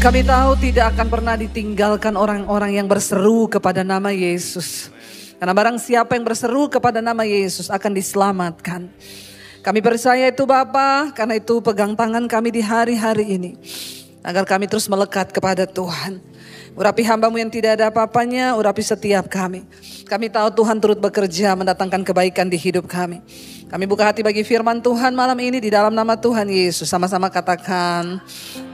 Kami tahu tidak akan pernah ditinggalkan orang-orang yang berseru kepada nama Yesus. Karena barang siapa yang berseru kepada nama Yesus akan diselamatkan. Kami percaya itu Bapa, karena itu pegang tangan kami di hari-hari ini. Agar kami terus melekat kepada Tuhan. Urapi hamba-Mu yang tidak ada apa-apanya, urapi setiap kami. Kami tahu Tuhan turut bekerja mendatangkan kebaikan di hidup kami. Kami buka hati bagi firman Tuhan malam ini di dalam nama Tuhan Yesus. Sama-sama katakan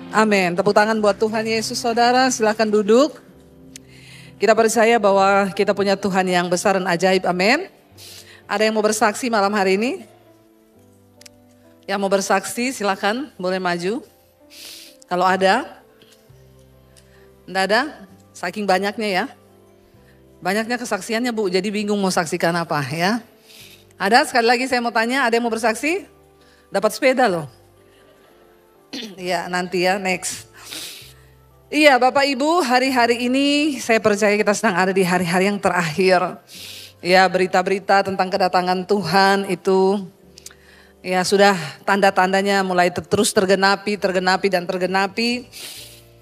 amin. Tepuk tangan buat Tuhan Yesus, saudara. Silakan duduk. Kita percaya bahwa kita punya Tuhan yang besar dan ajaib. Amin. Ada yang mau bersaksi malam hari ini? Yang mau bersaksi silakan, boleh maju. Kalau ada. Enggak ada? Saking banyaknya ya. Banyaknya kesaksiannya Bu, jadi bingung mau saksikan apa ya. Ada? Sekali lagi saya mau tanya, ada yang mau bersaksi? Dapat sepeda loh. Iya nanti ya, next. Iya Bapak Ibu, hari-hari ini saya percaya kita sedang ada di hari-hari yang terakhir. Ya, berita-berita tentang kedatangan Tuhan itu ya sudah tanda-tandanya mulai terus tergenapi dan tergenapi.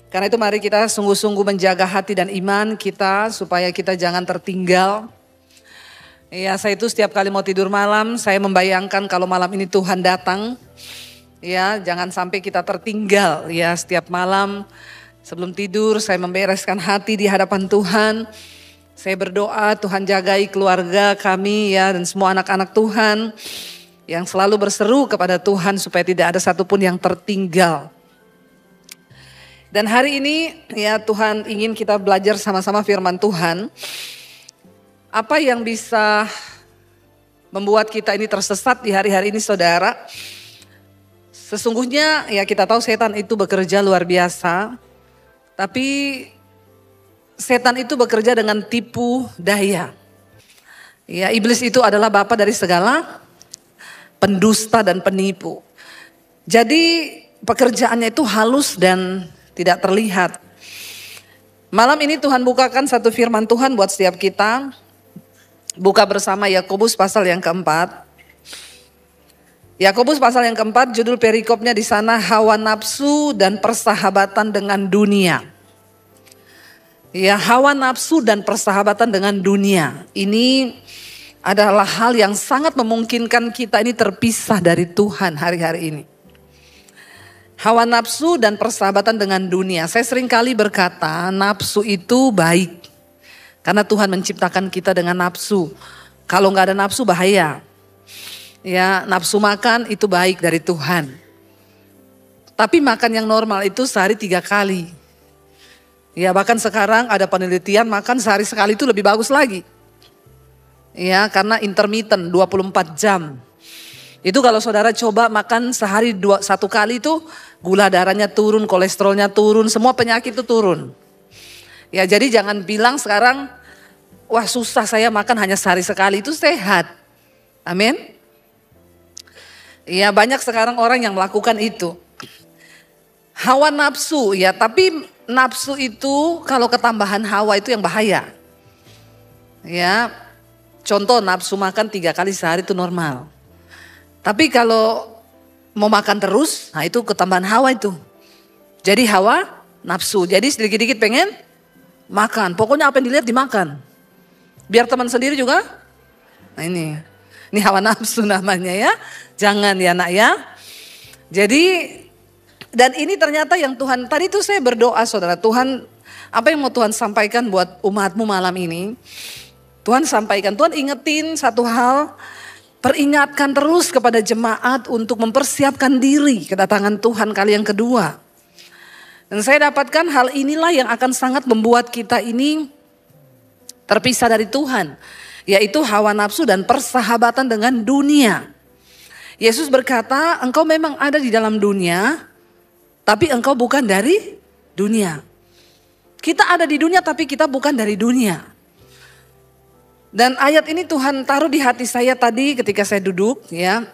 Karena itu mari kita sungguh-sungguh menjaga hati dan iman kita supaya kita jangan tertinggal. Ya, saya itu setiap kali mau tidur malam saya membayangkan kalau malam ini Tuhan datang. Ya, jangan sampai kita tertinggal ya. Setiap malam sebelum tidur saya membereskan hati di hadapan Tuhan. Saya berdoa Tuhan jagai keluarga kami ya dan semua anak-anak Tuhan yang selalu berseru kepada Tuhan supaya tidak ada satupun yang tertinggal. Dan hari ini ya Tuhan ingin kita belajar sama-sama firman Tuhan. Apa yang bisa membuat kita ini tersesat di hari-hari ini saudara? Sesungguhnya ya kita tahu setan itu bekerja luar biasa. Tapi setan itu bekerja dengan tipu daya. Ya, iblis itu adalah bapa dari segala pendusta dan penipu. Jadi pekerjaannya itu halus dan tidak terlihat. Malam ini Tuhan bukakan satu firman Tuhan buat setiap kita. Buka bersama Yakobus pasal yang keempat. Yakobus pasal yang keempat, judul perikopnya di sana hawa nafsu dan persahabatan dengan dunia. Ya, hawa nafsu dan persahabatan dengan dunia. Ini adalah hal yang sangat memungkinkan kita ini terpisah dari Tuhan hari-hari ini. Hawa nafsu dan persahabatan dengan dunia. Saya sering kali berkata nafsu itu baik. Karena Tuhan menciptakan kita dengan nafsu. Kalau gak ada nafsu bahaya. Ya, nafsu makan itu baik dari Tuhan. Tapi makan yang normal itu sehari 3 kali. Ya, bahkan sekarang ada penelitian makan sehari sekali itu lebih bagus lagi. Ya, karena intermittent 24 jam. Itu kalau saudara coba makan sehari 1 kali itu gula darahnya turun, kolesterolnya turun, semua penyakit itu turun. Ya, jadi jangan bilang sekarang wah susah saya makan hanya sehari sekali, itu sehat. Amin. Ya, banyak sekarang orang yang melakukan itu. Hawa nafsu ya, tapi nafsu itu kalau ketambahan hawa itu yang bahaya. Ya, contoh nafsu makan 3 kali sehari itu normal. Tapi kalau mau makan terus, nah itu ketambahan hawa itu. Jadi hawa nafsu, jadi sedikit-sedikit pengen makan. Pokoknya apa yang dilihat dimakan. Biar teman sendiri juga, nah ini hawa nafsu namanya ya. Jangan ya nak ya. Jadi dan ini ternyata yang Tuhan, tadi itu saya berdoa saudara, Tuhan apa yang mau Tuhan sampaikan buat umatmu malam ini. Tuhan sampaikan, Tuhan ingetin satu hal, peringatkan terus kepada jemaat untuk mempersiapkan diri kedatangan Tuhan kali yang kedua. Dan saya dapatkan hal inilah yang akan sangat membuat kita ini terpisah dari Tuhan. Yaitu hawa nafsu dan persahabatan dengan dunia. Yesus berkata, engkau memang ada di dalam dunia, tapi engkau bukan dari dunia. Kita ada di dunia tapi kita bukan dari dunia. Dan ayat ini Tuhan taruh di hati saya tadi ketika saya duduk ya.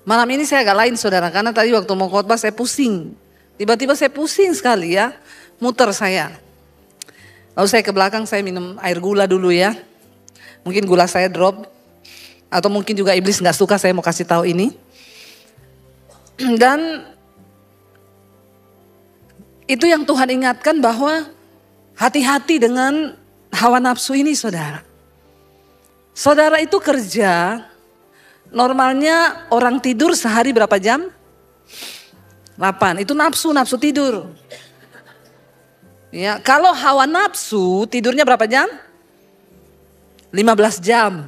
Malam ini saya agak lain saudara, karena tadi waktu mau khotbah saya pusing. Tiba-tiba saya pusing sekali ya, muter saya. Lalu saya ke belakang, saya minum air gula dulu ya. Mungkin gula saya drop. Atau mungkin juga iblis gak suka saya mau kasih tahu ini. Dan Itu yang Tuhan ingatkan bahwa hati-hati dengan hawa nafsu ini saudara. Saudara itu kerja, normalnya orang tidur sehari berapa jam? 8, itu nafsu tidur. Ya, kalau hawa nafsu tidurnya berapa jam? 15 jam.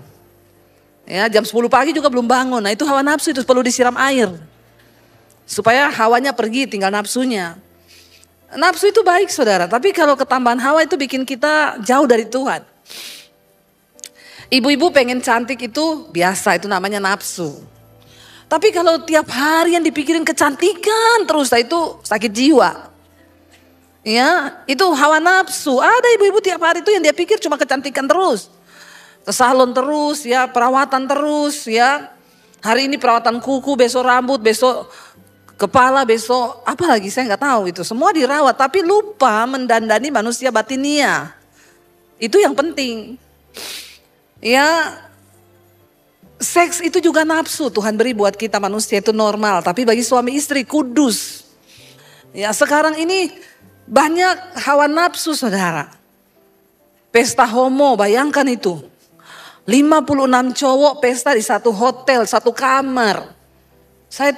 Ya, jam 10 pagi juga belum bangun. Nah, itu hawa nafsu, itu perlu disiram air. Supaya hawanya pergi, tinggal nafsunya. Nafsu itu baik saudara, tapi kalau ketambahan hawa itu bikin kita jauh dari Tuhan. Ibu-ibu pengen cantik itu biasa, itu namanya nafsu. Tapi kalau tiap hari yang dipikirin kecantikan terus, itu sakit jiwa. Ya, itu hawa nafsu. Ada ibu-ibu tiap hari itu yang dia pikir cuma kecantikan terus. Ke salon terus, ya, perawatan terus, ya. Hari ini perawatan kuku, besok rambut, besok kepala, besok apa lagi saya nggak tahu itu. Semua dirawat, tapi lupa mendandani manusia batinia. Itu yang penting. Ya, seks itu juga nafsu Tuhan beri buat kita manusia itu normal. Tapi bagi suami istri kudus. Ya, sekarang ini banyak hawa nafsu saudara. Pesta homo, bayangkan itu. 56 cowok pesta di satu hotel, satu kamar. Saya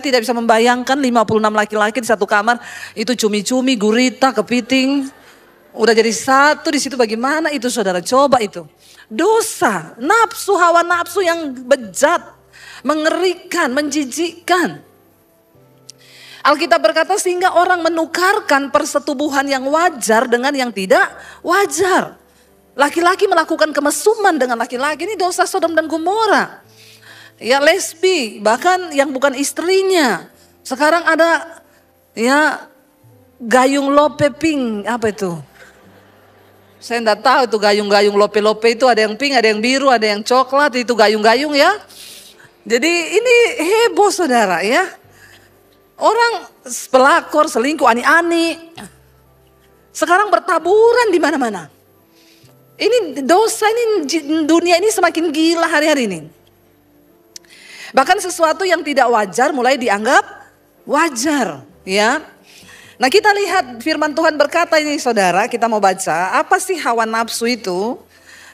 tidak bisa membayangkan 56 laki-laki di satu kamar. Itu cumi-cumi, gurita, kepiting. Udah jadi satu di situ, bagaimana itu saudara? Coba itu. Dosa, nafsu, hawa nafsu yang bejat, mengerikan, menjijikkan. Alkitab berkata sehingga orang menukarkan persetubuhan yang wajar dengan yang tidak wajar. Laki-laki melakukan kemesuman dengan laki-laki, ini dosa Sodom dan Gomora. Ya, lesbi, bahkan yang bukan istrinya. Sekarang ada ya gayung lope pink, apa itu? Saya enggak tahu itu gayung-gayung lope-lope itu, ada yang pink, ada yang biru, ada yang coklat, itu gayung-gayung ya. Jadi ini heboh saudara ya. Orang pelakor, selingkuh, ani-ani. Sekarang bertaburan di mana-mana. Ini dosa, ini dunia ini semakin gila hari-hari ini. Bahkan sesuatu yang tidak wajar mulai dianggap wajar ya. Nah, kita lihat firman Tuhan berkata ini saudara, kita mau baca apa sih hawa nafsu itu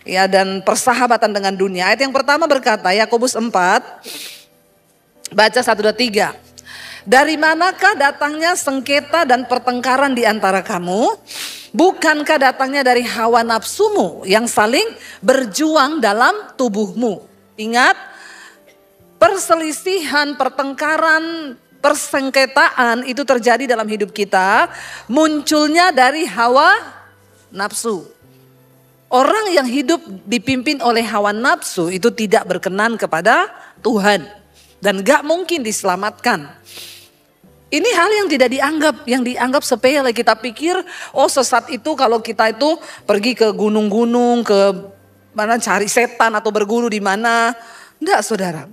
ya, dan persahabatan dengan dunia. Ayat yang pertama berkata, Yakobus 4 baca 1, 2, 3. Dari manakah datangnya sengketa dan pertengkaran di antara kamu? Bukankah datangnya dari hawa nafsumu yang saling berjuang dalam tubuhmu? Ingat, perselisihan, pertengkaran, persengketaan itu terjadi dalam hidup kita, munculnya dari hawa nafsu. Orang yang hidup dipimpin oleh hawa nafsu itu tidak berkenan kepada Tuhan dan gak mungkin diselamatkan. Ini hal yang tidak dianggap, yang dianggap sepele. Kita pikir, oh sesat itu kalau kita itu pergi ke gunung-gunung, ke mana cari setan atau berguru di mana. Enggak saudara.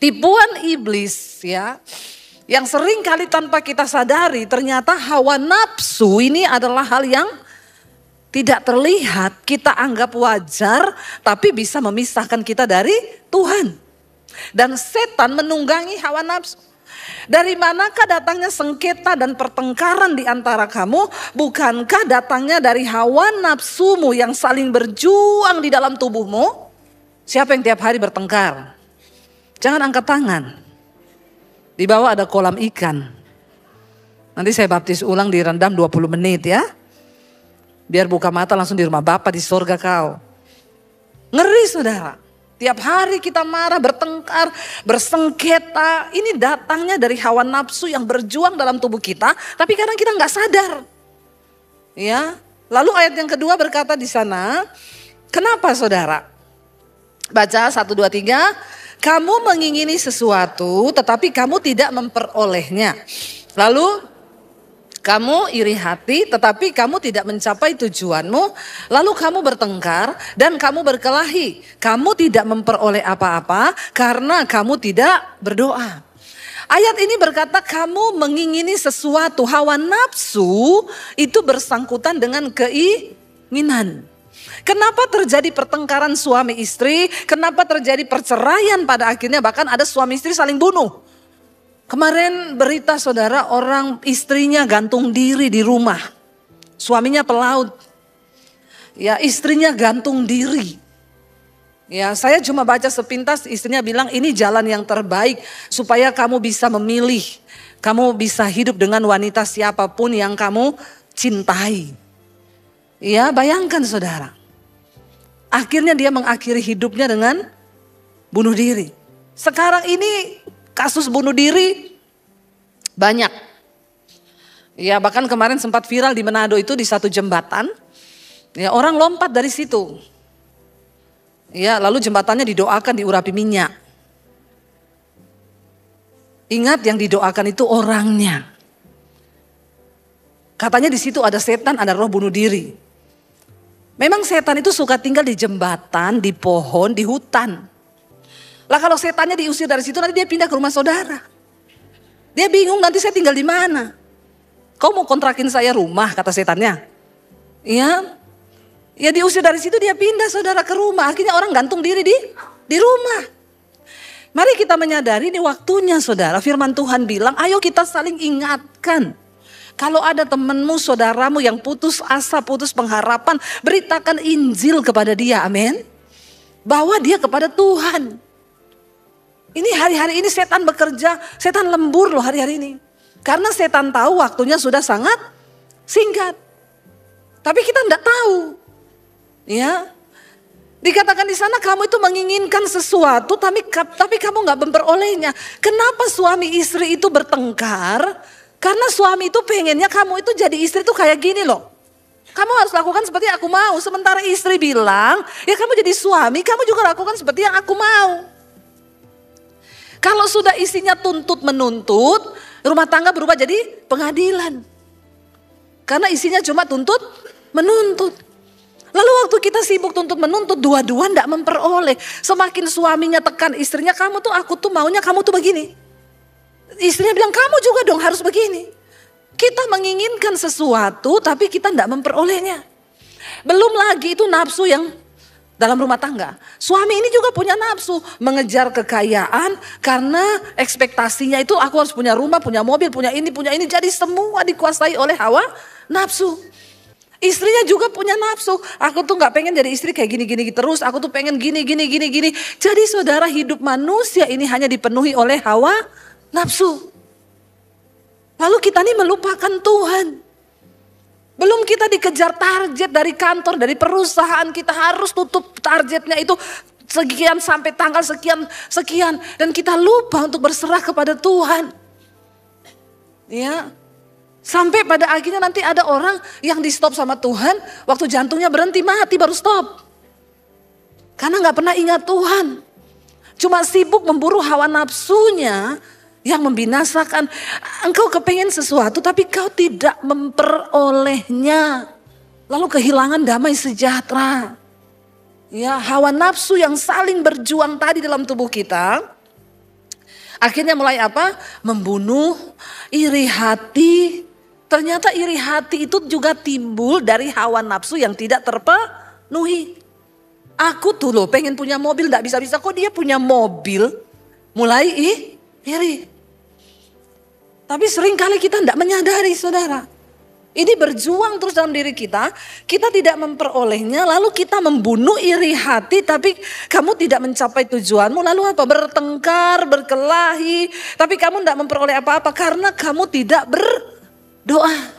Tipuan iblis ya, yang sering kali tanpa kita sadari ternyata hawa nafsu ini adalah hal yang tidak terlihat, kita anggap wajar tapi bisa memisahkan kita dari Tuhan. Dan setan menunggangi hawa nafsu. Dari manakah datangnya sengketa dan pertengkaran di antara kamu? Bukankah datangnya dari hawa nafsumu yang saling berjuang di dalam tubuhmu? Siapa yang tiap hari bertengkar? Jangan angkat tangan. Di bawah ada kolam ikan. Nanti saya baptis ulang, direndam 20 menit ya. Biar buka mata langsung di rumah Bapa di sorga kau. Ngeri saudara. Tiap hari kita marah, bertengkar, bersengketa. Ini datangnya dari hawa nafsu yang berjuang dalam tubuh kita. Tapi kadang kita nggak sadar. Ya. Lalu ayat yang kedua berkata di sana. Kenapa saudara? Baca 1, 2, 3. Kamu mengingini sesuatu tetapi kamu tidak memperolehnya. Lalu kamu iri hati tetapi kamu tidak mencapai tujuanmu. Lalu kamu bertengkar dan kamu berkelahi. Kamu tidak memperoleh apa-apa karena kamu tidak berdoa. Ayat ini berkata kamu mengingini sesuatu. Hawa nafsu itu bersangkutan dengan keinginan. Kenapa terjadi pertengkaran suami istri? Kenapa terjadi perceraian pada akhirnya? Bahkan ada suami istri saling bunuh. Kemarin berita saudara, orang istrinya gantung diri di rumah. Suaminya pelaut. Ya, istrinya gantung diri. Ya, saya cuma baca sepintas, istrinya bilang ini jalan yang terbaik supaya kamu bisa memilih. Kamu bisa hidup dengan wanita siapapun yang kamu cintai. Ya, bayangkan saudara. Akhirnya dia mengakhiri hidupnya dengan bunuh diri. Sekarang ini kasus bunuh diri banyak. Ya, bahkan kemarin sempat viral di Manado itu di satu jembatan. Ya, orang lompat dari situ. Ya, lalu jembatannya didoakan diurapi minyak. Ingat, yang didoakan itu orangnya. Katanya di situ ada setan, ada roh bunuh diri. Memang setan itu suka tinggal di jembatan, di pohon, di hutan. Lah kalau setannya diusir dari situ, nanti dia pindah ke rumah saudara. Dia bingung, nanti saya tinggal di mana? Kau mau kontrakin saya rumah, kata setannya. Ya diusir dari situ, dia pindah saudara ke rumah. Akhirnya orang gantung diri di rumah. Mari kita menyadari ini waktunya saudara. Firman Tuhan bilang, ayo kita saling ingatkan. Kalau ada temanmu, saudaramu yang putus asa, putus pengharapan, beritakan Injil kepada dia, amin. Bawa dia kepada Tuhan. Ini hari-hari ini setan bekerja, setan lembur loh hari-hari ini. Karena setan tahu waktunya sudah sangat singkat. Tapi kita tidak tahu. Ya, dikatakan di sana kamu itu menginginkan sesuatu, tapi kamu nggak memperolehnya. Kenapa suami istri itu bertengkar? Karena suami itu pengennya kamu itu jadi istri tuh kayak gini loh. Kamu harus lakukan seperti aku mau. Sementara istri bilang, ya kamu jadi suami, kamu juga lakukan seperti yang aku mau. Kalau sudah isinya tuntut menuntut, rumah tangga berubah jadi pengadilan. Karena isinya cuma tuntut menuntut. Lalu waktu kita sibuk tuntut menuntut, dua-dua ndak memperoleh. Semakin suaminya tekan istrinya, aku tuh maunya kamu tuh begini. Istrinya bilang, kamu juga dong harus begini. Kita menginginkan sesuatu tapi kita tidak memperolehnya. Belum lagi itu nafsu yang dalam rumah tangga. Suami ini juga punya nafsu. Mengejar kekayaan karena ekspektasinya itu aku harus punya rumah, punya mobil, punya ini. Jadi semua dikuasai oleh hawa nafsu. Istrinya juga punya nafsu. Aku tuh gak pengen jadi istri kayak gini-gini terus. Aku tuh pengen gini. Jadi saudara, hidup manusia ini hanya dipenuhi oleh hawa nafsu. Lalu kita ini melupakan Tuhan. Belum kita dikejar target dari kantor, dari perusahaan. Kita harus tutup targetnya itu sekian sampai tanggal sekian. Dan kita lupa untuk berserah kepada Tuhan. Ya. Sampai pada akhirnya nanti ada orang yang di stop sama Tuhan. Waktu jantungnya berhenti, mati baru stop. Karena gak pernah ingat Tuhan. Cuma sibuk memburu hawa nafsunya yang membinasakan. Engkau kepengen sesuatu tapi kau tidak memperolehnya. Lalu kehilangan damai sejahtera. Ya, hawa nafsu yang saling berjuang tadi dalam tubuh kita. Akhirnya mulai apa? Membunuh, iri hati. Ternyata iri hati itu juga timbul dari hawa nafsu yang tidak terpenuhi. Aku tuh loh pengen punya mobil, gak bisa-bisa, kok dia punya mobil. Mulai iri. Tapi seringkali kita tidak menyadari saudara. Ini berjuang terus dalam diri kita. Kita tidak memperolehnya, lalu kita membunuh iri hati. Tapi kamu tidak mencapai tujuanmu, lalu apa? Bertengkar, berkelahi. Tapi kamu tidak memperoleh apa-apa karena kamu tidak berdoa.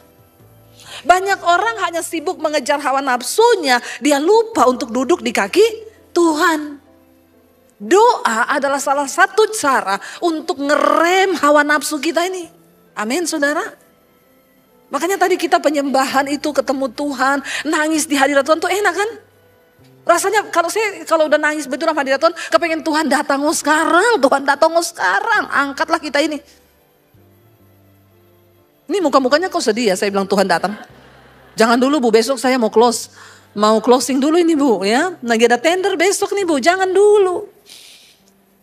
Banyak orang hanya sibuk mengejar hawa nafsunya. Dia lupa untuk duduk di kaki Tuhan. Doa adalah salah satu cara untuk ngerem hawa nafsu kita ini. Amin saudara. Makanya tadi kita penyembahan itu ketemu Tuhan. Nangis di hadirat Tuhan tuh enak kan? Rasanya kalau udah nangis betul dalam hadirat Tuhan. Kepengen Tuhan datang sekarang. Tuhan datang sekarang. Angkatlah kita ini. Ini muka-mukanya kok sedih ya, saya bilang Tuhan datang. Jangan dulu Bu, besok saya mau closing dulu ini Bu ya. Lagi ada tender besok nih Bu, jangan dulu.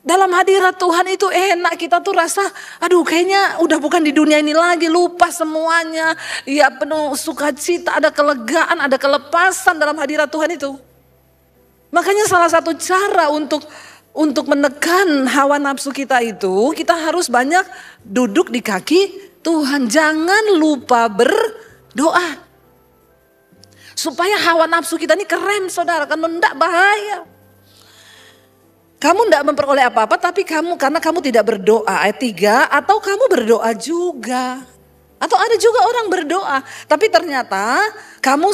Dalam hadirat Tuhan itu enak, kita tuh rasa aduh kayaknya udah bukan di dunia ini lagi, lupa semuanya. Ya penuh sukacita, ada kelegaan, ada kelepasan dalam hadirat Tuhan itu. Makanya salah satu cara untuk untuk menekan hawa nafsu kita itu, kita harus banyak duduk di kaki Tuhan. Jangan lupa berdoa. Supaya hawa nafsu kita ini keren saudara, karena enggak bahaya. Kamu enggak memperoleh apa-apa tapi karena kamu tidak berdoa. Ayat 3, atau kamu berdoa juga. Atau ada juga orang berdoa, tapi ternyata kamu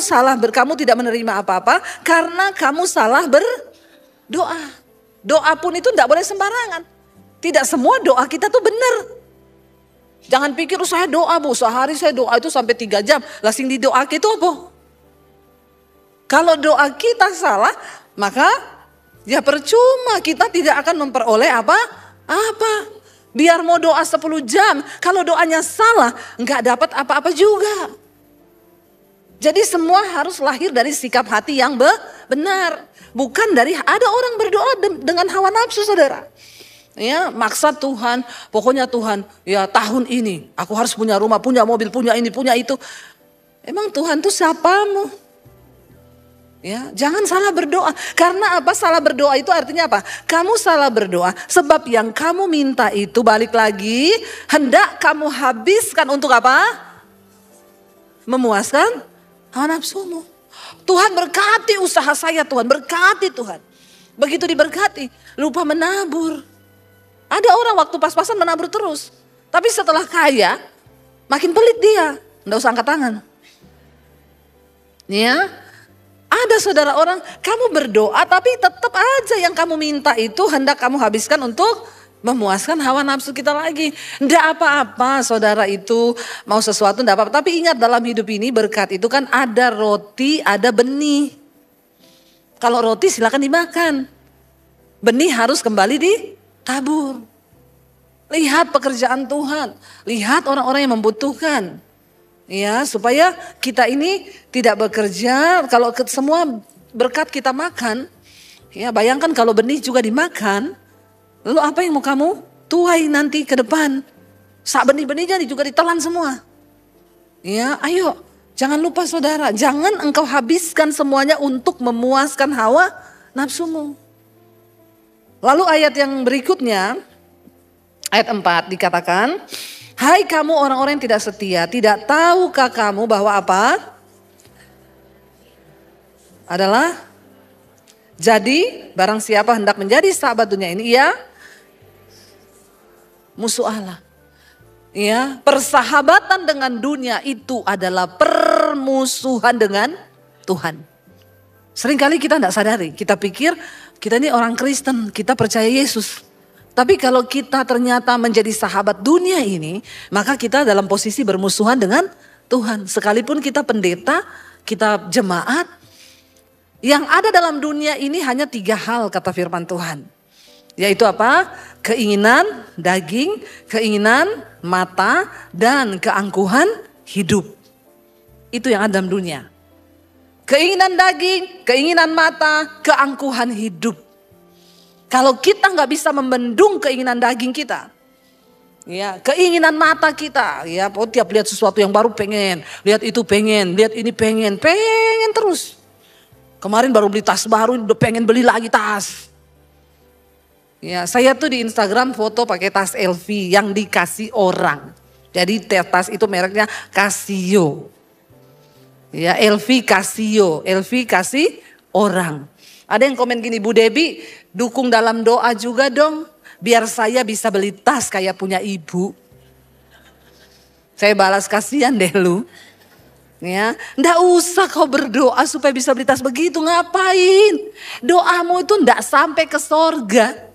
tidak menerima apa-apa karena kamu salah berdoa. Doa pun itu tidak boleh sembarangan. Tidak semua doa kita tuh benar. Jangan pikir saya doa bu, sehari saya doa itu sampai 3 jam. Lasing di doa itu apa? Kalau doa kita salah, maka ya percuma, kita tidak akan memperoleh apa-apa. Biar mau doa 10 jam, kalau doanya salah, enggak dapat apa-apa juga. Jadi semua harus lahir dari sikap hati yang benar. Bukan dari, ada orang berdoa dengan hawa nafsu saudara. Ya, maksa Tuhan, pokoknya Tuhan, ya tahun ini aku harus punya rumah, punya mobil, punya ini, punya itu. Emang Tuhan tuh siapamu? Ya, jangan salah berdoa. Karena apa? Salah berdoa itu artinya apa? Kamu salah berdoa sebab yang kamu minta itu, balik lagi, hendak kamu habiskan untuk apa? Memuaskan hawa nafsumu. Tuhan berkati usaha saya, Tuhan berkati Tuhan. Begitu diberkati, lupa menabur. Ada orang waktu pas-pasan menabur terus. Tapi setelah kaya, makin pelit dia. Nggak usah angkat tangan. Ya, ada saudara orang, kamu berdoa tapi tetap aja yang kamu minta itu hendak kamu habiskan untuk memuaskan hawa nafsu kita lagi. Nggak apa-apa saudara itu mau sesuatu nggak apa-apa. Tapi ingat dalam hidup ini berkat itu kan ada roti, ada benih. Kalau roti silakan dimakan. Benih harus kembali ditabur. Lihat pekerjaan Tuhan. Lihat orang-orang yang membutuhkan. Ya, supaya kita ini tidak bekerja, kalau semua berkat kita makan. Ya, bayangkan kalau benih juga dimakan. Lalu apa yang mau kamu tuai nanti ke depan? Sak benih-benihnya juga ditelan semua. Ya, ayo jangan lupa saudara, jangan engkau habiskan semuanya untuk memuaskan hawa nafsumu. Lalu ayat yang berikutnya, ayat 4 dikatakan, hai kamu orang-orang yang tidak setia, tidak tahukah kamu bahwa apa? Adalah, jadi barang siapa hendak menjadi sahabat dunia ini, ia musuh Allah. Ya, persahabatan dengan dunia itu adalah permusuhan dengan Tuhan. Seringkali kita tidak sadari, kita pikir kita ini orang Kristen, kita percaya Yesus. Tapi kalau kita ternyata menjadi sahabat dunia ini, maka kita dalam posisi bermusuhan dengan Tuhan. Sekalipun kita pendeta, kita jemaat, yang ada dalam dunia ini hanya 3 hal kata firman Tuhan. Yaitu apa? Keinginan daging, keinginan mata, dan keangkuhan hidup. Itu yang ada dalam dunia. Keinginan daging, keinginan mata, keangkuhan hidup. Kalau kita nggak bisa membendung keinginan daging kita, ya keinginan mata kita, ya tiap lihat sesuatu yang baru pengen, lihat itu pengen, lihat ini pengen terus. Kemarin baru beli tas baru, udah pengen beli lagi tas. Ya, saya tuh di Instagram foto pakai tas LV yang dikasih orang. Jadi tas itu mereknya Casio. Ya, LV Casio, LV kasih orang. Ada yang komen gini, Bu Debbie dukung dalam doa juga dong. Biar saya bisa beli tas kayak punya ibu. Saya balas, kasihan deh lu. Ya, ndak usah kau berdoa supaya bisa beli tas begitu, ngapain? Doamu itu ndak sampai ke sorga.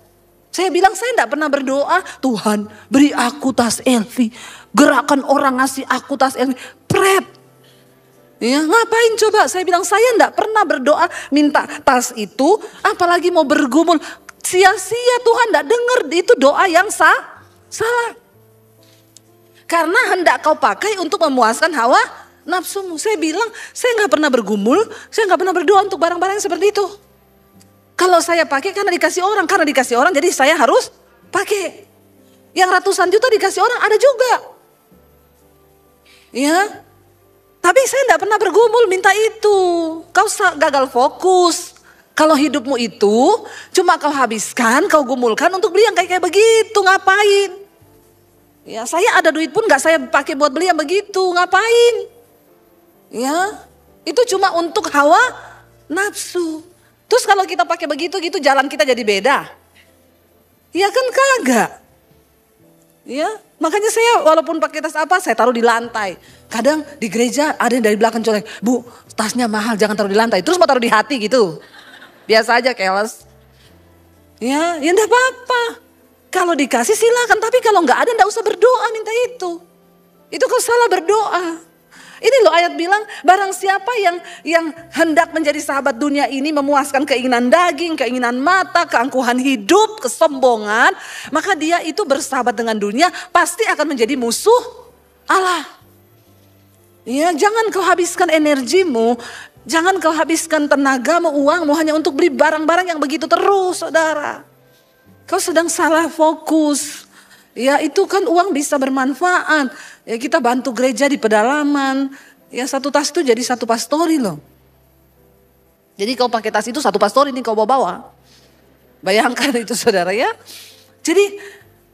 Saya bilang saya enggak pernah berdoa, Tuhan beri aku tas LV. Gerakan orang ngasih aku tas LV. Pret. Ya, ngapain coba? Saya bilang saya enggak pernah berdoa minta tas itu. Apalagi mau bergumul. Sia-sia, Tuhan enggak dengar itu doa yang salah. Karena hendak kau pakai untuk memuaskan hawa nafsumu. Saya bilang saya enggak pernah bergumul. Saya enggak pernah berdoa untuk barang-barang seperti itu. Kalau saya pakai karena dikasih orang, jadi saya harus pakai. Yang ratusan juta dikasih orang ada juga. Ya, tapi saya tidak pernah bergumul minta itu. Kau gagal fokus, Kalau hidupmu itu cuma kau habiskan, kau gumulkan untuk beli yang kayak begitu, ngapain? Ya, saya ada duit pun gak saya pakai buat beli yang begitu, ngapain? Ya, itu cuma untuk hawa nafsu. Terus kalau kita pakai begitu gitu jalan kita jadi beda. Ya kan kagak. Ya, makanya saya walaupun pakai tas apa saya taruh di lantai. Kadang di gereja ada yang dari belakang colek, "Bu, tasnya mahal, jangan taruh di lantai." Terus mau taruh di hati gitu. Biasa aja, keles. Ya enggak apa-apa. Kalau dikasih silakan, tapi kalau enggak ada enggak usah berdoa minta itu. Itu kau salah berdoa. Ini loh ayat bilang, barang siapa yang hendak menjadi sahabat dunia ini memuaskan keinginan daging, keinginan mata, keangkuhan hidup, kesombongan, maka dia itu bersahabat dengan dunia pasti akan menjadi musuh Allah. Ya, jangan kau habiskan energimu, jangan kau habiskan tenagamu, uangmu hanya untuk beli barang-barang yang begitu terus, saudara. Kau sedang salah fokus. Ya, itu kan uang bisa bermanfaat. Ya, kita bantu gereja di pedalaman. Ya, satu tas itu jadi satu pastori loh. Jadi kau pakai tas itu satu pastori ini kau bawa. Bayangkan itu saudara ya. Jadi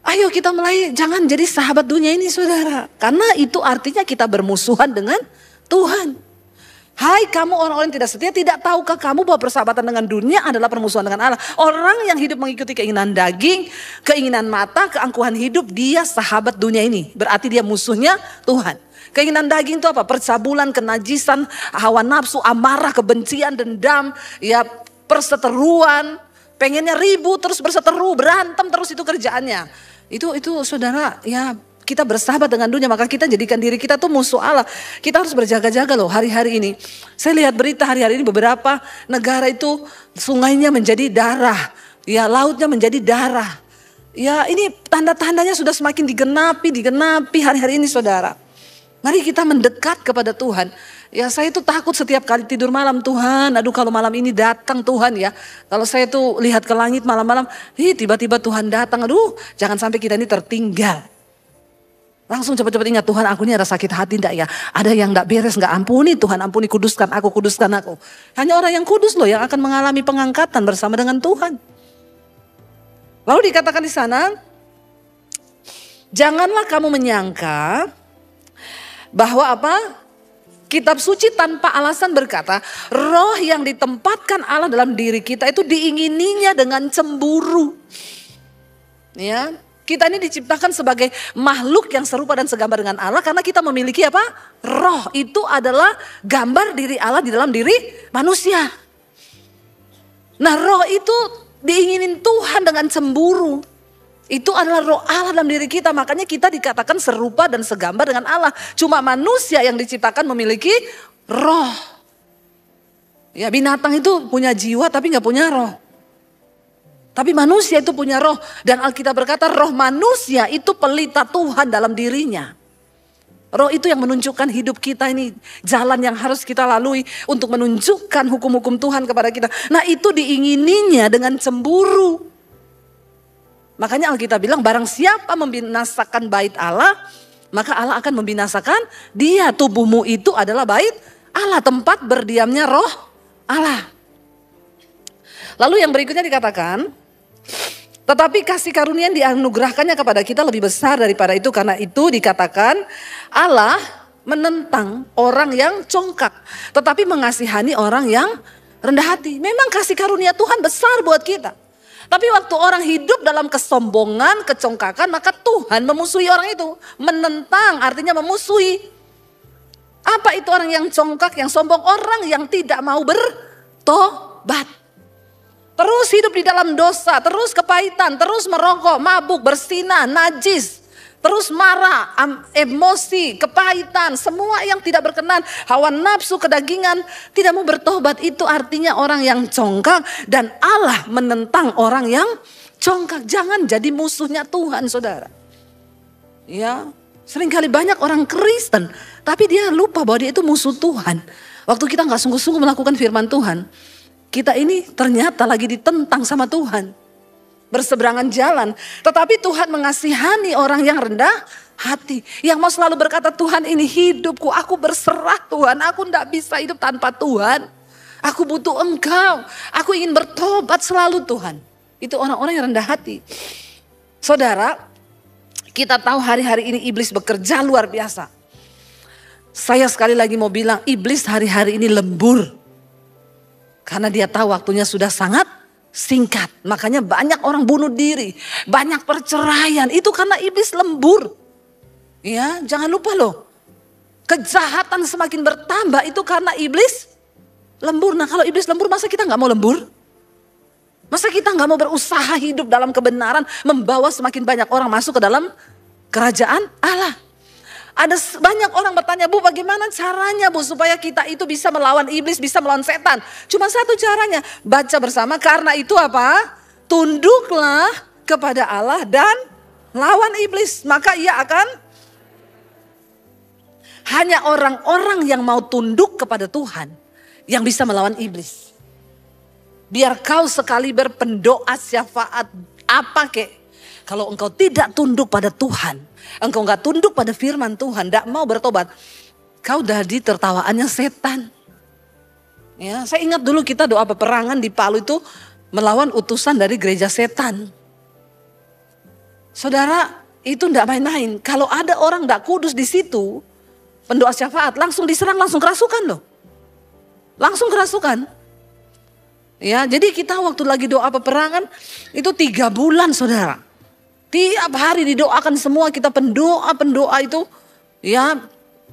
ayo kita mulai jangan jadi sahabat dunia ini saudara. Karena itu artinya kita bermusuhan dengan Tuhan. Hai kamu orang-orang yang tidak setia, tidak tahukah kamu bahwa persahabatan dengan dunia adalah permusuhan dengan Allah. Orang yang hidup mengikuti keinginan daging, keinginan mata, keangkuhan hidup, dia sahabat dunia ini. Berarti dia musuhnya Tuhan. Keinginan daging itu apa? Percabulan, kenajisan, hawa nafsu, amarah, kebencian, dendam, ya perseteruan. Pengennya ribut terus berseteru, berantem terus itu kerjaannya. Itu saudara ya. Kita bersahabat dengan dunia, maka kita jadikan diri kita tuh musuh Allah. Kita harus berjaga-jaga loh hari-hari ini. Saya lihat berita hari-hari ini beberapa negara itu sungainya menjadi darah. Ya, lautnya menjadi darah. Ya, ini tanda-tandanya sudah semakin digenapi hari-hari ini saudara. Mari kita mendekat kepada Tuhan. Ya, saya itu takut setiap kali tidur malam, Tuhan, aduh kalau malam ini datang Tuhan ya. Kalau saya tuh lihat ke langit malam-malam, tiba-tiba Tuhan datang, aduh jangan sampai kita ini tertinggal. Langsung cepat-cepat ingat, Tuhan aku ini ada sakit hati enggak ya? Ada yang enggak beres enggak? Ampuni Tuhan, ampuni, kuduskan aku. Hanya orang yang kudus loh yang akan mengalami pengangkatan bersama dengan Tuhan. Lalu dikatakan di sana, janganlah kamu menyangka bahwa apa? Kitab suci tanpa alasan berkata, roh yang ditempatkan Allah dalam diri kita itu diingininya dengan cemburu. Ya. Kita ini diciptakan sebagai makhluk yang serupa dan segambar dengan Allah karena kita memiliki apa? Roh. Itu adalah gambar diri Allah di dalam diri manusia. Nah, roh itu diinginin Tuhan dengan cemburu. Itu adalah roh Allah dalam diri kita. Makanya kita dikatakan serupa dan segambar dengan Allah. Cuma manusia yang diciptakan memiliki roh. Ya, binatang itu punya jiwa tapi gak punya roh. Tapi manusia itu punya roh. Dan Alkitab berkata roh manusia itu pelita Tuhan dalam dirinya. Roh itu yang menunjukkan hidup kita ini. Jalan yang harus kita lalui untuk menunjukkan hukum-hukum Tuhan kepada kita. Nah itu diingininya dengan cemburu. Makanya Alkitab bilang barang siapa membinasakan bait Allah, maka Allah akan membinasakan dia. Tubuhmu itu adalah bait Allah, tempat berdiamnya roh Allah. Lalu yang berikutnya dikatakan, tetapi kasih karunia yang dianugerahkannya kepada kita lebih besar daripada itu. Karena itu dikatakan Allah menentang orang yang congkak, tetapi mengasihani orang yang rendah hati. Memang kasih karunia Tuhan besar buat kita. Tapi waktu orang hidup dalam kesombongan, kecongkakan, maka Tuhan memusuhi orang itu. Menentang artinya memusuhi. Apa itu orang yang congkak, yang sombong? Orang yang tidak mau bertobat. Terus hidup di dalam dosa, terus kepahitan, terus merokok, mabuk, bersinah, najis. Terus marah, emosi, kepahitan, semua yang tidak berkenan, hawa nafsu, kedagingan, tidak mau bertobat. Itu artinya orang yang congkak dan Allah menentang orang yang congkak. Jangan jadi musuhnya Tuhan saudara. Ya, seringkali banyak orang Kristen, tapi dia lupa bahwa dia itu musuh Tuhan. Waktu kita gak sungguh-sungguh melakukan firman Tuhan, kita ini ternyata lagi ditentang sama Tuhan. Berseberangan jalan. Tetapi Tuhan mengasihani orang yang rendah hati. Yang mau selalu berkata Tuhan ini hidupku. Aku berserah Tuhan. Aku tidak bisa hidup tanpa Tuhan. Aku butuh Engkau. Aku ingin bertobat selalu Tuhan. Itu orang-orang yang rendah hati. Saudara, kita tahu hari-hari ini iblis bekerja luar biasa. Saya sekali lagi mau bilang, iblis hari-hari ini lembur. Karena dia tahu waktunya sudah sangat singkat. Makanya banyak orang bunuh diri, banyak perceraian. Itu karena iblis lembur. Ya, jangan lupa loh. Kejahatan semakin bertambah itu karena iblis lembur. Nah kalau iblis lembur, masa kita gak mau lembur? Masa kita gak mau berusaha hidup dalam kebenaran, membawa semakin banyak orang masuk ke dalam kerajaan Allah? Ada banyak orang bertanya, Bu bagaimana caranya Bu supaya kita itu bisa melawan iblis, bisa melawan setan? Cuma satu caranya, baca bersama. Karena itu apa? Tunduklah kepada Allah dan lawan iblis, maka ia akan. Hanya orang-orang yang mau tunduk kepada Tuhan yang bisa melawan iblis. Biar kau sekali berpendoa syafaat apa kek. Kalau engkau tidak tunduk pada Tuhan, engkau gak tunduk pada firman Tuhan, gak mau bertobat, kau jadi tertawaannya setan. Ya, saya ingat dulu kita doa peperangan di Palu itu melawan utusan dari gereja setan. Saudara, itu gak main-main. Kalau ada orang gak kudus di situ, pendoa syafaat langsung diserang, langsung kerasukan loh. Langsung kerasukan. Ya, jadi kita waktu lagi doa peperangan itu 3 bulan saudara. Tiap hari didoakan semua, kita pendoa itu ya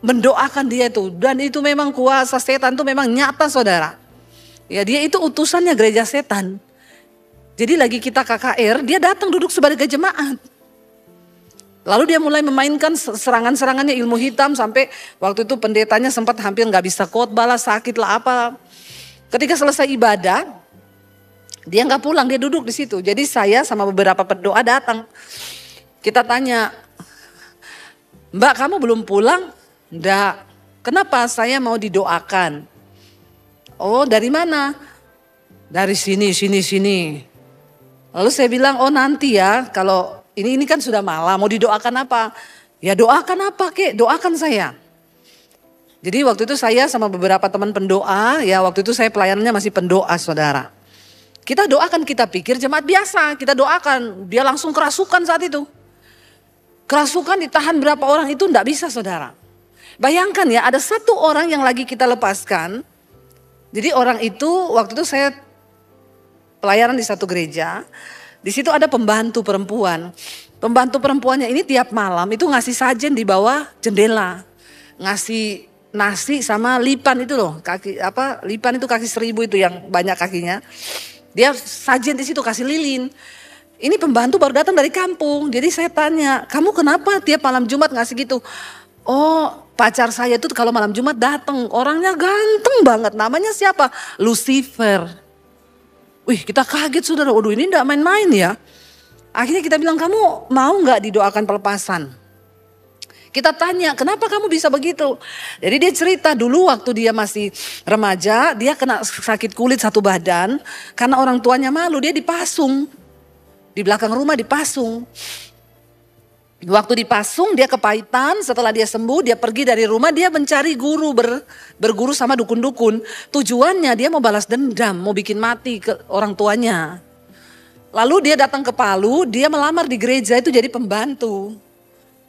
mendoakan dia itu. Dan itu memang kuasa setan itu memang nyata saudara. Ya dia itu utusannya gereja setan. Jadi lagi kita KKR, dia datang duduk sebagai jemaat. Lalu dia mulai memainkan serangan-serangannya ilmu hitam sampai waktu itu pendetanya sempat hampir gak bisa khotbah lah, sakit lah apa. Ketika selesai ibadah, dia gak pulang, dia duduk di situ. Jadi saya sama beberapa pendoa datang. Kita tanya, Mbak kamu belum pulang? Enggak. Kenapa? Saya mau didoakan. Oh dari mana? Dari sini. Lalu saya bilang, oh nanti ya kalau ini kan sudah malam, mau didoakan apa? Ya doakan apa kek, doakan saya. Jadi waktu itu saya sama beberapa teman pendoa, ya waktu itu saya pelayanannya masih pendoa saudara. Kita doakan, kita pikir jemaat biasa, kita doakan. Dia langsung kerasukan saat itu. Kerasukan ditahan berapa orang itu enggak bisa saudara. Bayangkan ya ada 1 orang yang lagi kita lepaskan. Jadi orang itu waktu itu saya pelayanan di satu gereja. Di situ ada pembantu perempuan. Pembantu perempuannya ini tiap malam itu ngasih sajen di bawah jendela. Ngasih nasi sama lipan itu loh. Lipan itu kaki 1000 itu yang banyak kakinya. Dia sajen di situ kasih lilin. Ini pembantu baru datang dari kampung. Jadi saya tanya, kamu kenapa tiap malam Jumat ngasih gitu? Oh pacar saya itu kalau malam Jumat datang. Orangnya ganteng banget. Namanya siapa? Lucifer. Wih kita kaget saudara, waduh ini enggak main-main ya. Akhirnya kita bilang kamu mau gak didoakan pelepasan? Kita tanya kenapa kamu bisa begitu? Jadi dia cerita dulu waktu dia masih remaja, dia kena sakit kulit satu badan. Karena orang tuanya malu, dia dipasung. Di belakang rumah dipasung. Waktu dipasung dia kepahitan, setelah dia sembuh dia pergi dari rumah, dia mencari guru, berguru sama dukun-dukun. Tujuannya dia mau balas dendam, mau bikin mati ke orang tuanya. Lalu dia datang ke Palu, dia melamar di gereja itu jadi pembantu.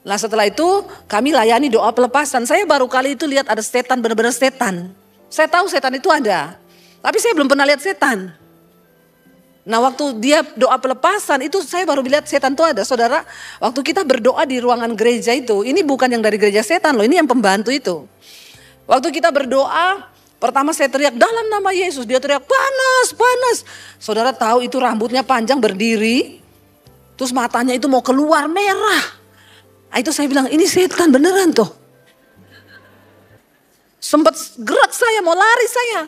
Nah setelah itu kami layani doa pelepasan. Saya baru kali itu lihat ada setan, benar-benar setan. Saya tahu setan itu ada, tapi saya belum pernah lihat setan. Nah waktu dia doa pelepasan itu saya baru lihat setan itu ada. Saudara, waktu kita berdoa di ruangan gereja itu, ini bukan yang dari gereja setan loh, ini yang pembantu itu. Waktu kita berdoa, pertama saya teriak dalam nama Yesus, dia teriak panas, panas. Saudara tahu itu rambutnya panjang berdiri, terus matanya itu mau keluar merah. Nah, itu saya bilang ini setan beneran tuh. Sempat gerak saya, mau lari saya.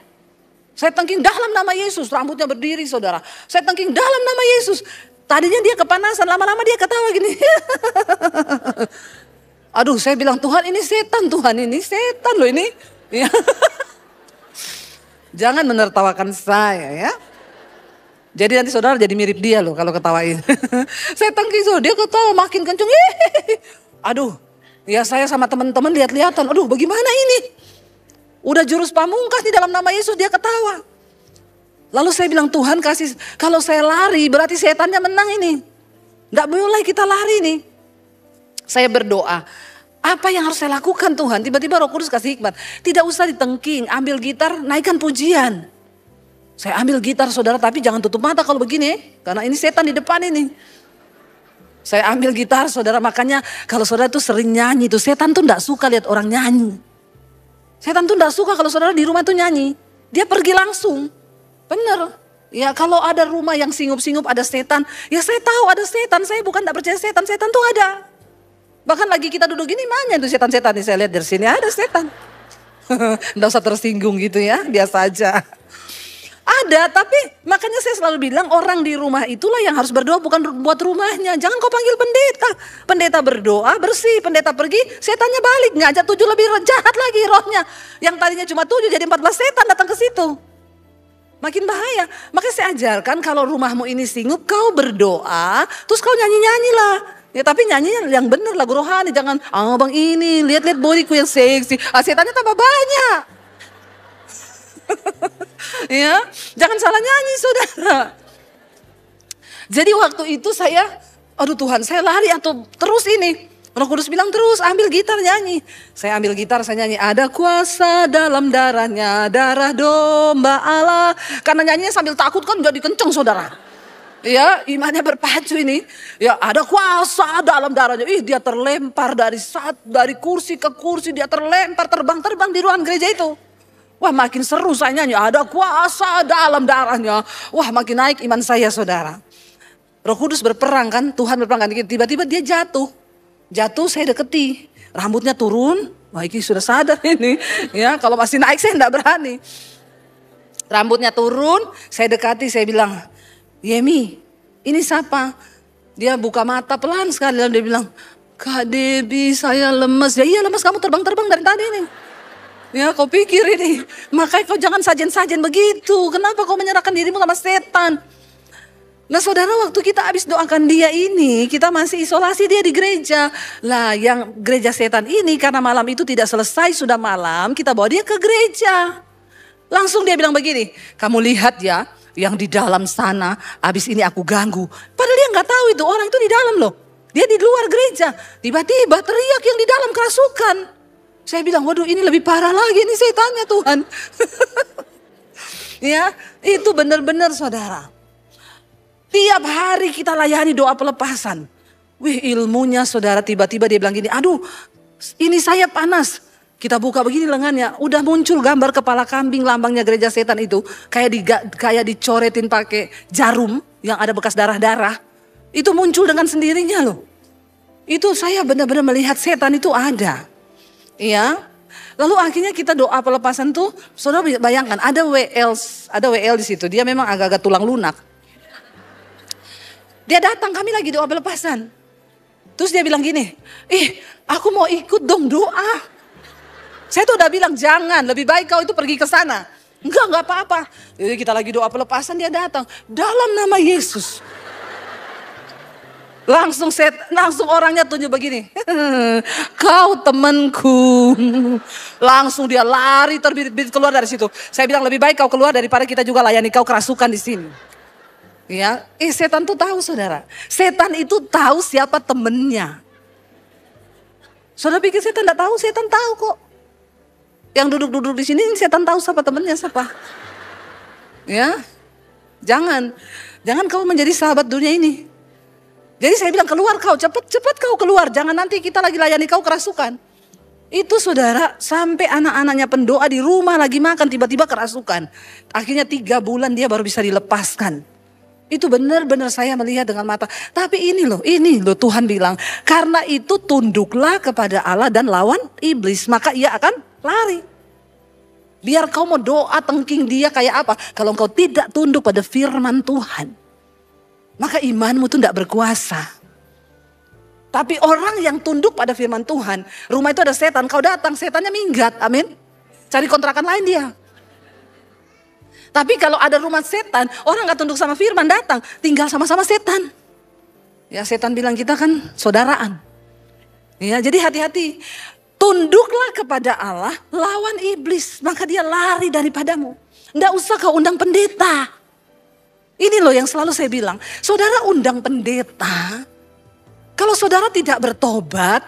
Saya tengking dalam nama Yesus, rambutnya berdiri saudara. Saya tengking dalam nama Yesus. Tadinya dia kepanasan, lama-lama dia ketawa gini. Aduh saya bilang Tuhan ini setan loh ini. Ya. Jangan menertawakan saya ya. Jadi nanti saudara jadi mirip dia loh kalau ketawain. Saya tengking so, dia ketawa makin kenceng. Aduh ya saya sama teman-teman lihat-lihatan. Aduh bagaimana ini? Udah jurus pamungkas di dalam nama Yesus dia ketawa. Lalu saya bilang, Tuhan kasih, kalau saya lari berarti setannya menang ini. Nggak mulai kita lari nih. Saya berdoa, apa yang harus saya lakukan Tuhan? Tiba-tiba Roh Kudus kasih hikmat. Tidak usah ditengking, ambil gitar, naikkan pujian. Saya ambil gitar saudara, tapi jangan tutup mata kalau begini. Karena ini setan di depan ini. Saya ambil gitar saudara, makanya kalau saudara tuh sering nyanyi tuh, setan tuh gak suka lihat orang nyanyi. Setan tuh gak suka kalau saudara di rumah tuh nyanyi. Dia pergi langsung. Bener. Ya kalau ada rumah yang singup-singup ada setan, ya saya tahu ada setan, saya bukan gak percaya setan, setan tuh ada. Bahkan lagi kita duduk gini mana itu setan-setan nih, saya lihat dari sini ada setan. Nggak usah tersinggung gitu ya, biasa aja. Ada, tapi makanya saya selalu bilang orang di rumah itulah yang harus berdoa, bukan buat rumahnya. Jangan kau panggil pendeta. Pendeta berdoa bersih, pendeta pergi, setannya balik, ngajak 7 lebih jahat lagi rohnya. Yang tadinya cuma 7 jadi 14 setan datang ke situ. Makin bahaya. Makanya saya ajarkan kalau rumahmu ini singup, kau berdoa, terus kau nyanyi-nyanyi lah. Ya tapi nyanyinya yang benar, lagu rohani. Jangan, bang ini, lihat-lihat bodiku yang seksi. Setannya tambah banyak. Ya, jangan salah nyanyi saudara. Jadi waktu itu saya, aduh Tuhan saya lari atau terus ini. Roh Kudus bilang terus ambil gitar nyanyi. Saya ambil gitar saya nyanyi. Ada kuasa dalam darahnya, darah domba Allah. Karena nyanyinya sambil takut kan jadi kenceng saudara. Ya imannya berpacu ini. Ya ada kuasa dalam darahnya. Dia terlempar dari kursi ke kursi. Dia terlempar terbang-terbang di ruang gereja itu. Wah makin seru saya nyanyi. Ada kuasa dalam darahnya. Wah makin naik iman saya saudara. Roh Kudus berperang kan. Tuhan berperang kan. Tiba-tiba dia jatuh. Jatuh saya deketi, rambutnya turun, wah ini sudah sadar ini. Ya kalau masih naik saya enggak berani. Rambutnya turun, saya dekati, saya bilang, Yemi, ini siapa? Dia buka mata pelan sekali, lalu dia bilang, Kak Debbie saya lemes. Ya iya lemes, kamu terbang-terbang dari tadi nih. Ya kau pikir ini, makanya kau jangan sajen-sajen begitu. Kenapa kau menyerahkan dirimu sama setan? Nah saudara waktu kita habis doakan dia ini, kita masih isolasi dia di gereja. Lah yang gereja setan ini karena malam itu tidak selesai, sudah malam, kita bawa dia ke gereja. Langsung dia bilang begini, kamu lihat ya yang di dalam sana, habis ini aku ganggu. Padahal dia gak tahu itu orang itu di dalam loh. Dia di luar gereja, tiba-tiba teriak yang di dalam kerasukan. Saya bilang waduh ini lebih parah lagi ini setannya Tuhan. Ya itu benar-benar saudara. Tiap hari kita layani doa pelepasan. Wih ilmunya saudara tiba-tiba dia bilang gini. Aduh ini saya panas. Kita buka begini lengannya. Udah muncul gambar kepala kambing lambangnya gereja setan itu. Kayak dicoretin pakai jarum yang ada bekas darah-darah. Itu muncul dengan sendirinya loh. Itu saya benar-benar melihat setan itu ada. Iya. Lalu akhirnya kita doa pelepasan tuh. Saudara bayangkan ada WL di situ. Dia memang agak-agak tulang lunak. Dia datang, kami lagi doa pelepasan. Terus dia bilang gini, aku mau ikut dong doa. Saya tuh udah bilang jangan, lebih baik kau itu pergi ke sana. Enggak apa-apa. Jadi kita lagi doa pelepasan dia datang. Dalam nama Yesus. Langsung orangnya tunjuk begini. Kau temanku. Langsung dia lari terbirit-birit keluar dari situ. Saya bilang lebih baik kau keluar daripada kita juga layani kau kerasukan di sini. Ya, setan tuh tahu saudara. Setan itu tahu siapa temennya. Saudara pikir setan tidak tahu? Setan tahu kok. Yang duduk-duduk di sini setan tahu siapa temennya siapa. Ya, jangan kau menjadi sahabat dunia ini. Jadi saya bilang keluar kau, cepat kau keluar. Jangan nanti kita lagi layani kau kerasukan. Itu saudara sampai anak-anaknya pendoa di rumah lagi makan tiba-tiba kerasukan. Akhirnya 3 bulan dia baru bisa dilepaskan. Itu benar-benar saya melihat dengan mata. Tapi ini loh Tuhan bilang. Karena itu tunduklah kepada Allah dan lawan iblis. Maka ia akan lari. Biar kau mau doa tengking dia kayak apa. Kalau kau tidak tunduk pada firman Tuhan. Maka imanmu itu tidak berkuasa. Tapi orang yang tunduk pada firman Tuhan. Rumah itu ada setan. Kau datang setannya minggat. Amin. Cari kontrakan lain dia. Tapi kalau ada rumah setan, orang gak tunduk sama firman datang, tinggal sama-sama setan. Ya setan bilang kita kan saudaraan. Ya jadi hati-hati. Tunduklah kepada Allah, lawan iblis, maka dia lari daripadamu. Nggak usah kau undang pendeta. Ini loh yang selalu saya bilang, saudara undang pendeta. Kalau saudara tidak bertobat,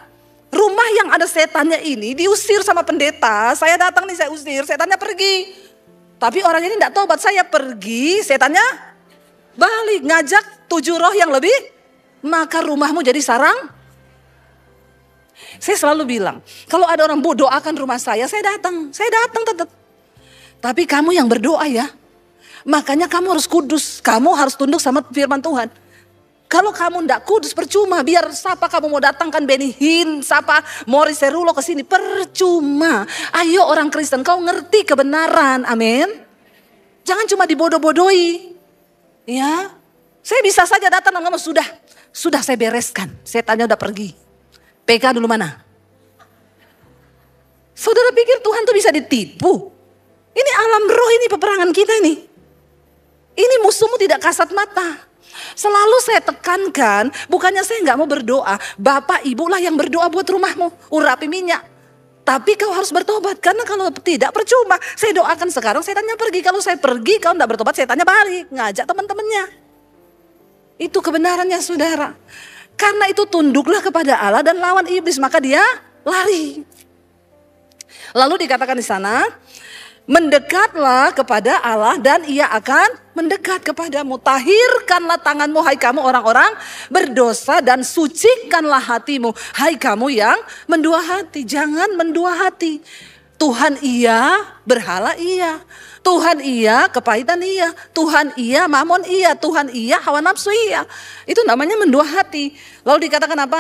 rumah yang ada setannya ini diusir sama pendeta. Saya datang nih, saya usir, setannya pergi. Tapi orang ini tidak tobat, saya pergi, setannya balik. Ngajak 7 roh yang lebih, maka rumahmu jadi sarang. Saya selalu bilang, kalau ada orang doakan rumah saya datang tetap. Tapi kamu yang berdoa ya, makanya kamu harus kudus, kamu harus tunduk sama firman Tuhan. Kalau kamu tidak kudus percuma, biar siapa kamu mau datangkan Benny Hinn, siapa Morris Cerullo ke sini, percuma. Ayo orang Kristen, kau ngerti kebenaran, amin. Jangan cuma dibodoh-bodohi. Ya, saya bisa saja datang dan ngomong sudah saya bereskan, setannya udah pergi. PK dulu mana? Saudara pikir Tuhan tuh bisa ditipu? Ini alam roh, ini peperangan kita ini. Ini musuhmu tidak kasat mata. Selalu saya tekankan, bukannya saya nggak mau berdoa. Bapak ibu lah yang berdoa buat rumahmu, urapi minyak. Tapi kau harus bertobat, karena kalau tidak percuma. Saya doakan sekarang, setannya pergi. Kalau saya pergi, kau tidak bertobat, setannya balik. Ngajak teman-temannya. Itu kebenarannya saudara. Karena itu tunduklah kepada Allah dan lawan iblis, maka dia lari. Lalu dikatakan di sana, mendekatlah kepada Allah dan ia akan mendekat kepadamu. Tahirkanlah tanganmu hai kamu orang-orang berdosa dan sucikanlah hatimu hai kamu yang mendua hati. Jangan mendua hati. Tuhan iya, berhala iya. Tuhan iya, kepahitan iya. Tuhan iya, mamon iya. Tuhan iya, hawa nafsu iya. Itu namanya mendua hati. Lalu dikatakan apa?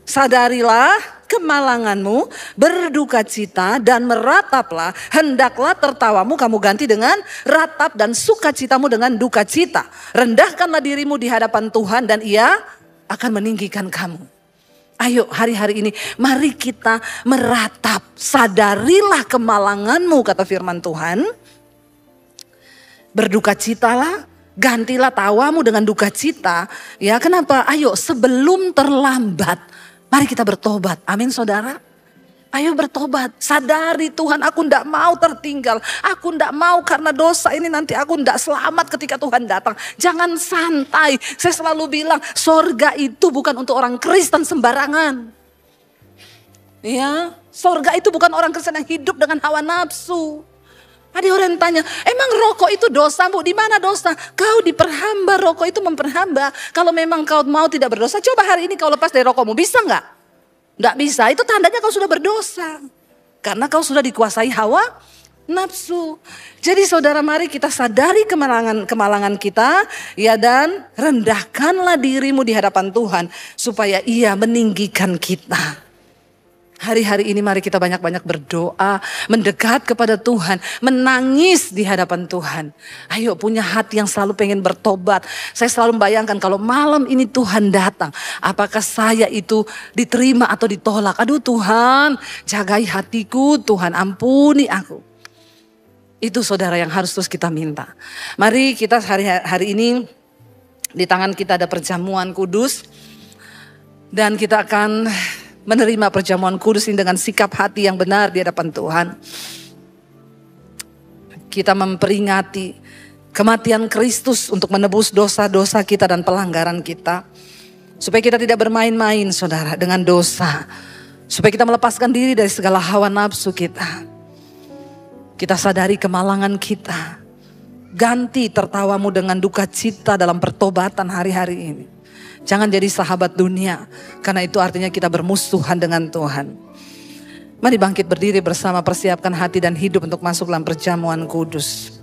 Sadarilah kemalanganmu, berduka cita dan merataplah. Hendaklah tertawamu kamu ganti dengan ratap dan sukacitamu dengan duka cita. Rendahkanlah dirimu di hadapan Tuhan dan ia akan meninggikan kamu. Ayo hari-hari ini mari kita meratap. Sadarilah kemalanganmu kata firman Tuhan. Berduka citalah, gantilah tawamu dengan duka cita. Ya kenapa? Ayo sebelum terlambat. Mari kita bertobat. Amin saudara. Ayo bertobat. Sadari Tuhan, aku tidak mau tertinggal. Aku tidak mau karena dosa ini nanti aku tidak selamat ketika Tuhan datang. Jangan santai. Saya selalu bilang sorga itu bukan untuk orang Kristen sembarangan. Ya, sorga itu bukan orang Kristen yang hidup dengan hawa nafsu. Ada orang tanya, emang rokok itu dosa bu? Di mana dosa? Kau diperhamba, rokok itu memperhamba. Kalau memang kau mau tidak berdosa, coba hari ini kau lepas dari rokokmu, bisa nggak? Nggak bisa, itu tandanya kau sudah berdosa. Karena kau sudah dikuasai hawa nafsu. Jadi saudara mari kita sadari kemalangan kita. Ya dan rendahkanlah dirimu di hadapan Tuhan. Supaya ia meninggikan kita. Hari-hari ini mari kita banyak-banyak berdoa, mendekat kepada Tuhan, menangis di hadapan Tuhan. Ayo punya hati yang selalu pengen bertobat. Saya selalu membayangkan kalau malam ini Tuhan datang, apakah saya itu diterima atau ditolak. Aduh Tuhan, jagai hatiku, Tuhan ampuni aku. Itu saudara yang harus terus kita minta. Mari kita hari ini di tangan kita ada perjamuan kudus. Dan kita akan menerima perjamuan kudus ini dengan sikap hati yang benar di hadapan Tuhan. Kita memperingati kematian Kristus untuk menebus dosa-dosa kita dan pelanggaran kita. Supaya kita tidak bermain-main saudara dengan dosa. Supaya kita melepaskan diri dari segala hawa nafsu kita. Kita sadari kemalangan kita. Ganti tertawamu dengan duka cita dalam pertobatan hari-hari ini. Jangan jadi sahabat dunia. Karena itu artinya kita bermusuhan dengan Tuhan. Mari bangkit berdiri bersama, persiapkan hati dan hidup untuk masuk dalam perjamuan kudus.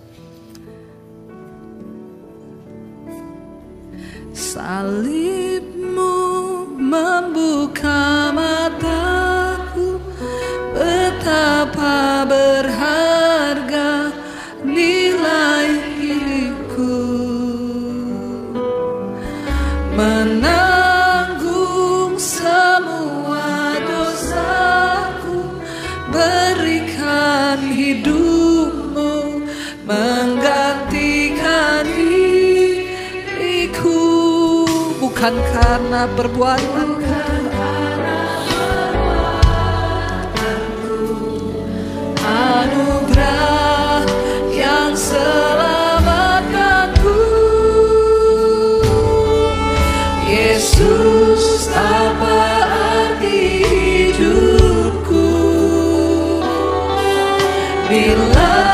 Salibmu membuka mataku. Betapa berharga nilai hidupku. Menanggung semua dosaku, berikan hidupmu, menggantikan diriku. Bukan karena perbuatan, anugerah yang selamatkanku. Yesus, apa arti hidupku bila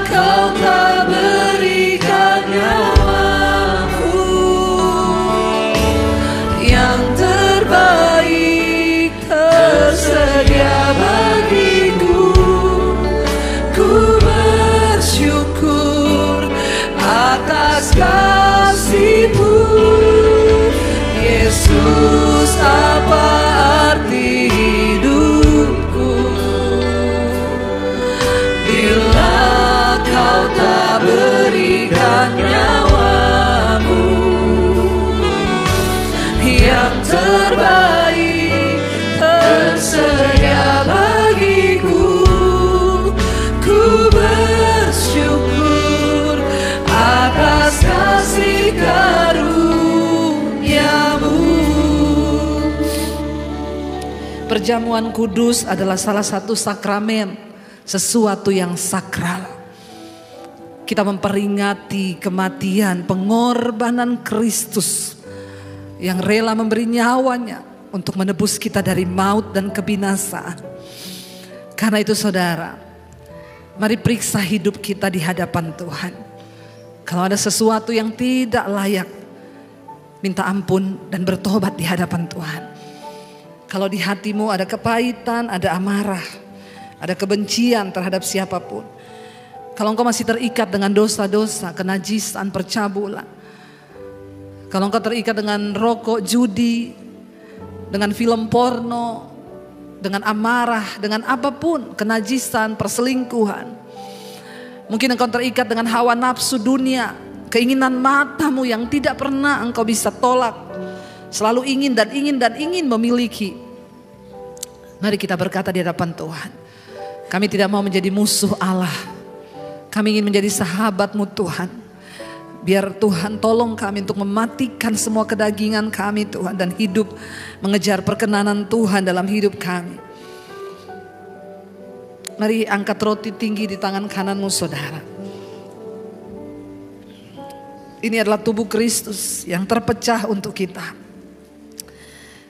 Kau tak berikan nyawamu yang terbaik tersedia bagiku. Ku bersyukur atas kasih-Mu. Yesus, apa arti hidupku bila Kau tak berikan nyawamu yang terbaik tersedia bagiku. Ku bersyukur atas kasih karunia-Mu. Perjamuan kudus adalah salah satu sakramen, sesuatu yang sakral. Kita memperingati kematian, pengorbanan Kristus yang rela memberi nyawanya untuk menebus kita dari maut dan kebinasaan. Karena itu saudara, mari periksa hidup kita di hadapan Tuhan. Kalau ada sesuatu yang tidak layak, minta ampun dan bertobat di hadapan Tuhan. Kalau di hatimu ada kepahitan, ada amarah, ada kebencian terhadap siapapun. Kalau engkau masih terikat dengan dosa-dosa, kenajisan, percabulan. Kalau engkau terikat dengan rokok, judi, dengan film porno, dengan amarah, dengan apapun, kenajisan, perselingkuhan. Mungkin engkau terikat dengan hawa nafsu dunia, keinginan matamu yang tidak pernah engkau bisa tolak. Selalu ingin dan ingin dan ingin memiliki. Mari kita berkata di hadapan Tuhan. Kami tidak mau menjadi musuh Allah. Kami ingin menjadi sahabat-Mu Tuhan. Biar Tuhan tolong kami untuk mematikan semua kedagingan kami Tuhan. Dan hidup mengejar perkenanan Tuhan dalam hidup kami. Mari angkat roti tinggi di tangan kananmu saudara. Ini adalah tubuh Kristus yang terpecah untuk kita.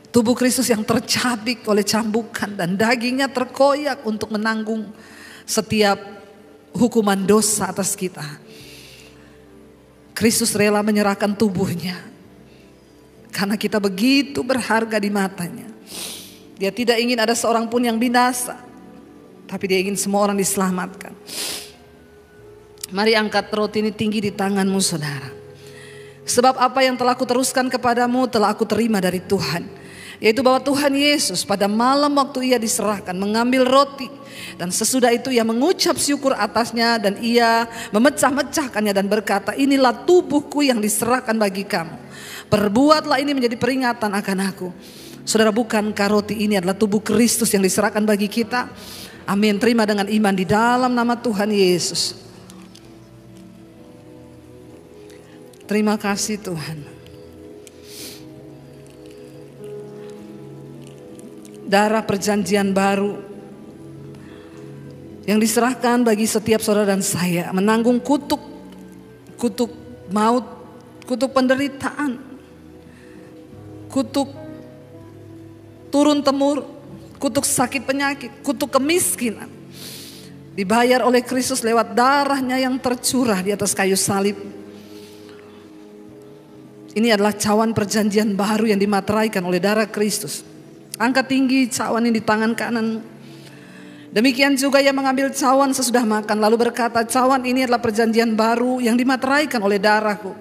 Tubuh Kristus yang tercabik oleh cambukan dan dagingnya terkoyak untuk menanggung setiap hukuman dosa atas kita. Kristus rela menyerahkan tubuhnya karena kita begitu berharga di matanya. Dia tidak ingin ada seorang pun yang binasa, tapi Dia ingin semua orang diselamatkan. Mari angkat roti ini tinggi di tanganmu saudara. Sebab apa yang telah kuteruskan kepadamu telah aku terima dari Tuhan. Yaitu bahwa Tuhan Yesus pada malam waktu Ia diserahkan mengambil roti. Dan sesudah itu Ia mengucap syukur atasnya dan Ia memecah-mecahkannya dan berkata, inilah tubuhku yang diserahkan bagi kamu. Perbuatlah ini menjadi peringatan akan aku. Saudara, bukankah roti ini adalah tubuh Kristus yang diserahkan bagi kita? Amin. Terima dengan iman di dalam nama Tuhan Yesus. Terima kasih Tuhan. Darah perjanjian baru yang diserahkan bagi setiap saudara dan saya, menanggung kutuk maut, kutuk penderitaan, kutuk turun temurun, kutuk sakit penyakit, kutuk kemiskinan, dibayar oleh Kristus lewat darahnya yang tercurah di atas kayu salib. Ini adalah cawan perjanjian baru yang dimateraikan oleh darah Kristus. Angkat tinggi cawan ini di tangan kanan. Demikian juga Ia mengambil cawan sesudah makan lalu berkata, cawan ini adalah perjanjian baru yang dimateraikan oleh darahku.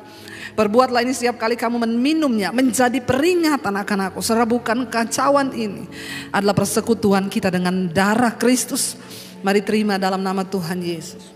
Perbuatlah ini setiap kali kamu meminumnya menjadi peringatan akan aku. Saudara, bukankah cawan ini adalah persekutuan kita dengan darah Kristus? Mari terima dalam nama Tuhan Yesus.